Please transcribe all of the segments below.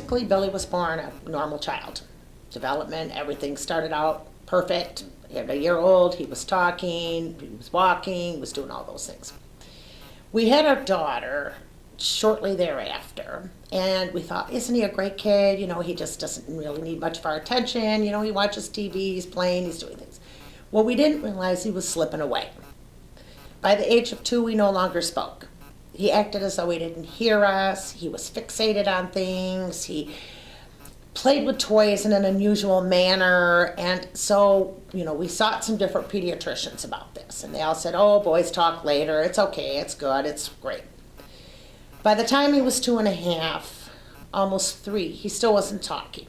basically, Billy was born a normal child. Development, everything started out perfect. At a year old, he was talking, he was walking, he was doing all those things. We had our daughter shortly thereafter, and we thought, isn't he a great kid? You know, he just doesn't really need much of our attention. You know, he watches TV, he's playing, he's doing things. Well, we didn't realize he was slipping away. By the age of 2, we no longer spoke. He acted as though he didn't hear us. He was fixated on things. He played with toys in an unusual manner. And so, you know, we sought some different pediatricians about this. And they all said, oh, boys talk later. It's okay. It's good. It's great. By the time he was 2.5, almost 3, he still wasn't talking.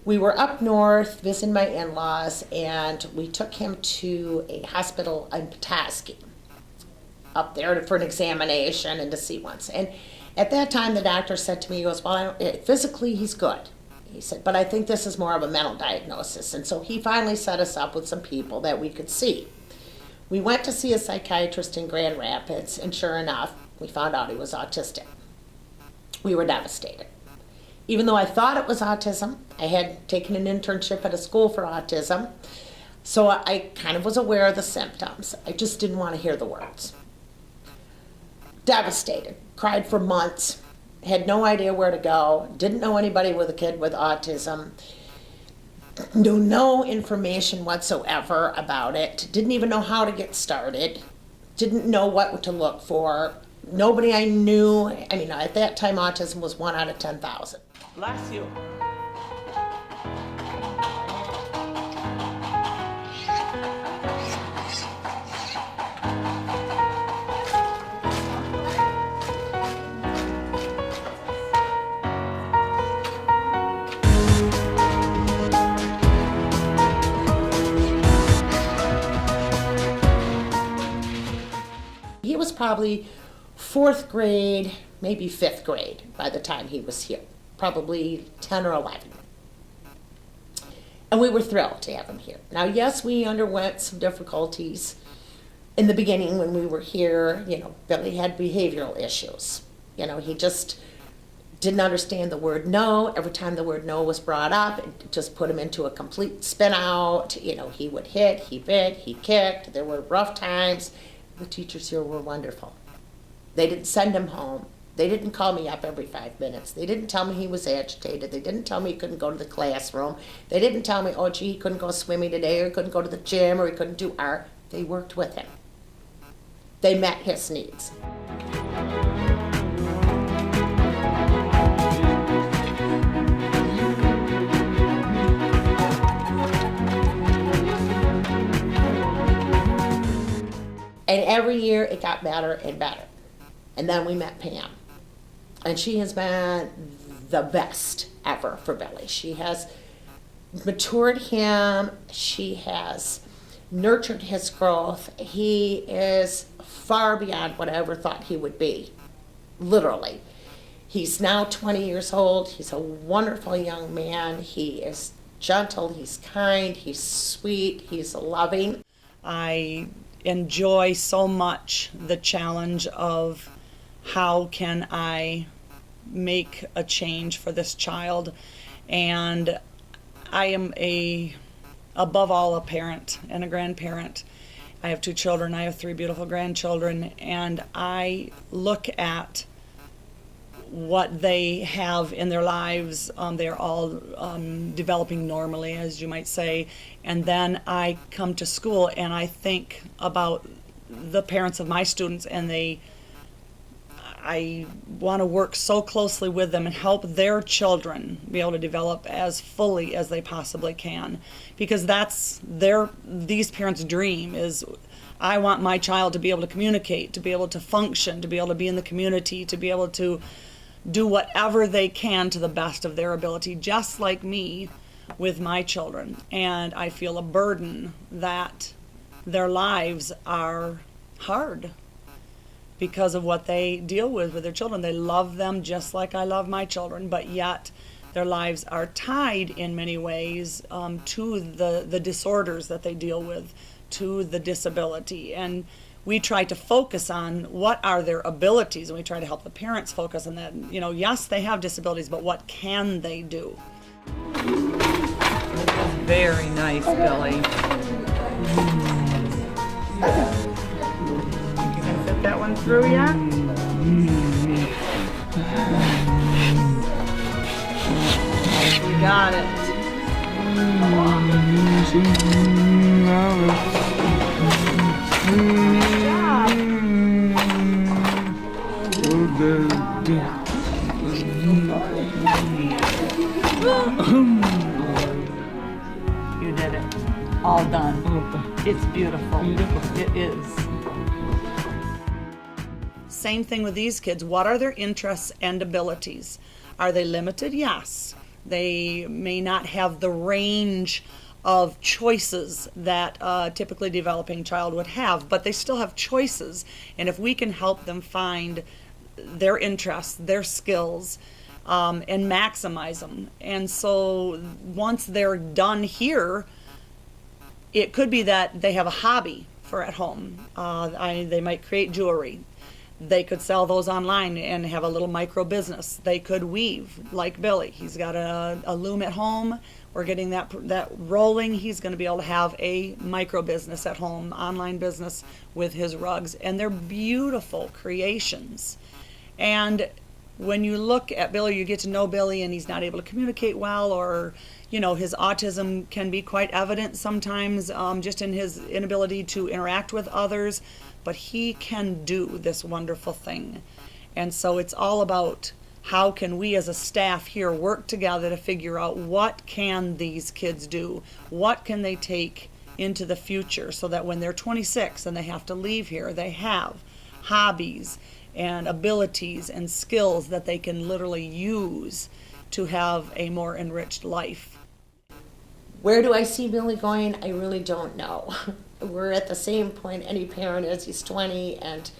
We were up north visiting my in-laws, and we took him to a hospital in Petoskey, up there for an examination and to see once. And at that time, the doctor said to me, he goes, well, physically he's good. He said, but I think this is more of a mental diagnosis. And so he finally set us up with some people that we could see. We went to see a psychiatrist in Grand Rapids, and sure enough, we found out he was autistic. We were devastated. Even though I thought it was autism, I had taken an internship at a school for autism, so I kind of was aware of the symptoms. I just didn't want to hear the words. Devastated, cried for months, had no idea where to go, didn't know anybody with a kid with autism, knew no information whatsoever about it, didn't even know how to get started, didn't know what to look for. Nobody I knew, I mean, at that time autism was 1 out of 10,000. Bless you. He was probably 4th grade, maybe 5th grade by the time he was here, probably 10 or 11. And we were thrilled to have him here. Now, yes, we underwent some difficulties in the beginning when we were here. You know, Billy had behavioral issues. You know, he just didn't understand the word no. Every time the word no was brought up, it just put him into a complete spin out. You know, he would hit, he bit, he kicked. There were rough times. The teachers here were wonderful. They didn't send him home. They didn't call me up every 5 minutes. They didn't tell me he was agitated. They didn't tell me he couldn't go to the classroom. They didn't tell me, oh, gee, he couldn't go swimming today, or he couldn't go to the gym, or he couldn't do art. They worked with him. They met his needs. And every year it got better and better. And then we met Pam. And she has been the best ever for Billy. She has matured him. She has nurtured his growth. He is far beyond what I ever thought he would be, literally. He's now 20 years old. He's a wonderful young man. He is gentle, he's kind, he's sweet, he's loving. I enjoy so much the challenge of how can I make a change for this child, and I am above all a parent and a grandparent. I have 2 children, I have 3 beautiful grandchildren, and I look at what they have in their lives. They're all developing normally, as you might say, and then I come to school and I think about the parents of my students, and I want to work so closely with them and help their children be able to develop as fully as they possibly can, because that's these parents' dream is, I want my child to be able to communicate, to be able to function, to be able to be in the community, to be able to do whatever they can to the best of their ability, just like me with my children. And I feel a burden that their lives are hard because of what they deal with their children. They love them just like I love my children, but yet their lives are tied in many ways to the disorders that they deal with, to the disability. And we try to focus on what are their abilities, and we try to help the parents focus on that. You know, yes, they have disabilities, but what can they do? Very nice, Billy. Think you can fit that one through yet? You got it. You did it. All done. It's beautiful. It is. Same thing with these kids. What are their interests and abilities? Are they limited? Yes. They may not have the range of choices that a typically developing child would have, but they still have choices. And if we can help them find their interests, their skills, and maximize them. And so once they're done here, it could be that they have a hobby for at home. They might create jewelry. They could sell those online and have a little micro business. They could weave, like Billy. He's got a loom at home. We're getting that rolling. He's going to be able to have a micro business at home, online business with his rugs. And they're beautiful creations. And when you look at Billy, you get to know Billy, and he's not able to communicate well, or his autism can be quite evident sometimes, just in his inability to interact with others, but he can do this wonderful thing. And so it's all about how can we as a staff here work together to figure out what can these kids do, what can they take into the future, so that when they're 26 and they have to leave here, they have hobbies and abilities and skills that they can literally use to have a more enriched life. Where do I see Billy going? I really don't know. We're at the same point any parent is. He's 20, and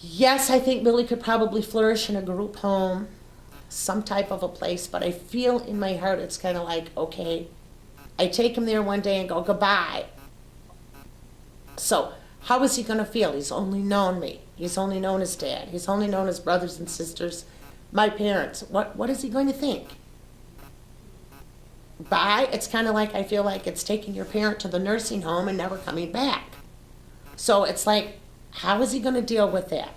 yes, I think Billy could probably flourish in a group home, some type of a place, but I feel in my heart it's kind of like, okay, I take him there one day and go, goodbye. So how is he going to feel? He's only known me. He's only known his dad. He's only known his brothers and sisters, my parents. What is he going to think? Bye. It's kind of like, I feel like it's taking your parent to the nursing home and never coming back. So it's like, how is he going to deal with that?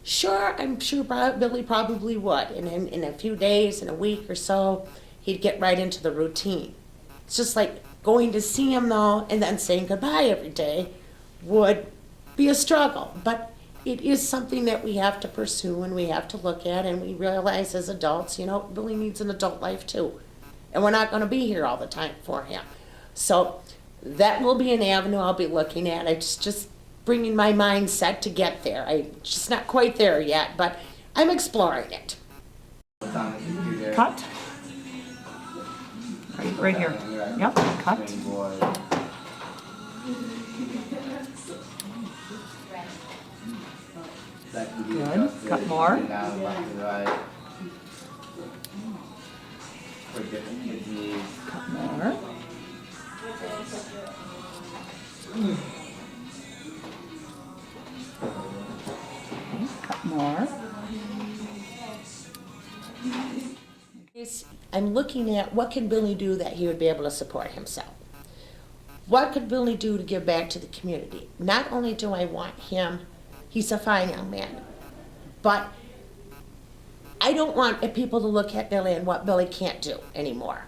Sure, I'm sure Billy probably would. In a few days, in a week or so, he'd get right into the routine. It's just like going to see him, though, and then saying goodbye every day would be a struggle. But it is something that we have to pursue and we have to look at, and we realize as adults, Billy needs an adult life too. And we're not going to be here all the time for him. So that will be an avenue I'll be looking at. It's just bringing my mindset to get there. I'm just not quite there yet, but I'm exploring it. Cut. Right here. Yep, cut. Good. Cut more. Cut more. Cut more. I'm looking at what can Billy do that he would be able to support himself. What could Billy do to give back to the community? Not only do I want him, he's a fine young man, but I don't want people to look at Billy and what Billy can't do anymore,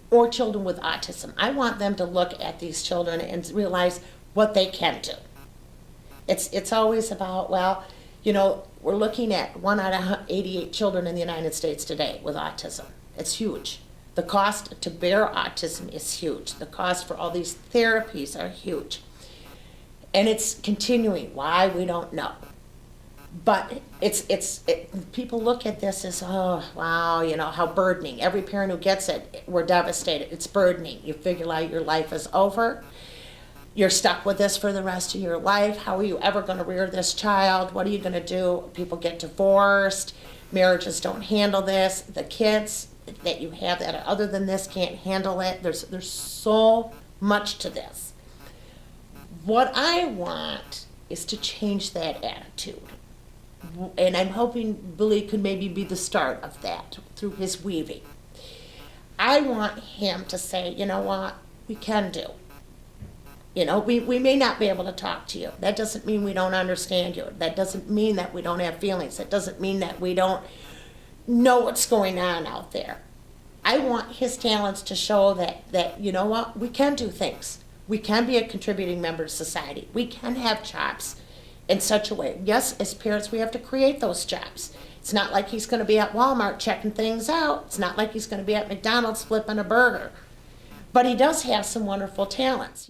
or children with autism. I want them to look at these children and realize what they can do. It's always about, we're looking at 1 out of 88 children in the United States today with autism. It's huge. The cost to bear autism is huge. The cost for all these therapies are huge. And it's continuing. Why, we don't know. But people look at this as, oh, wow, how burdening. Every parent who gets it, we're devastated. It's burdening. You figure out your life is over. You're stuck with this for the rest of your life. How are you ever going to rear this child? What are you going to do? People get divorced. Marriages don't handle this. The kids that you have that are other than this can't handle it. There's so much to this. What I want is to change that attitude. And I'm hoping Billy could maybe be the start of that through his weaving. I want him to say, you know what, we can do. You know, we may not be able to talk to you. That doesn't mean we don't understand you. That doesn't mean that we don't have feelings. That doesn't mean that we don't know what's going on out there. I want his talents to show that you know what, we can do things. We can be a contributing member of society. We can have jobs in such a way. Yes, as parents, we have to create those jobs. It's not like he's going to be at Walmart checking things out. It's not like he's going to be at McDonald's flipping a burger. But he does have some wonderful talents.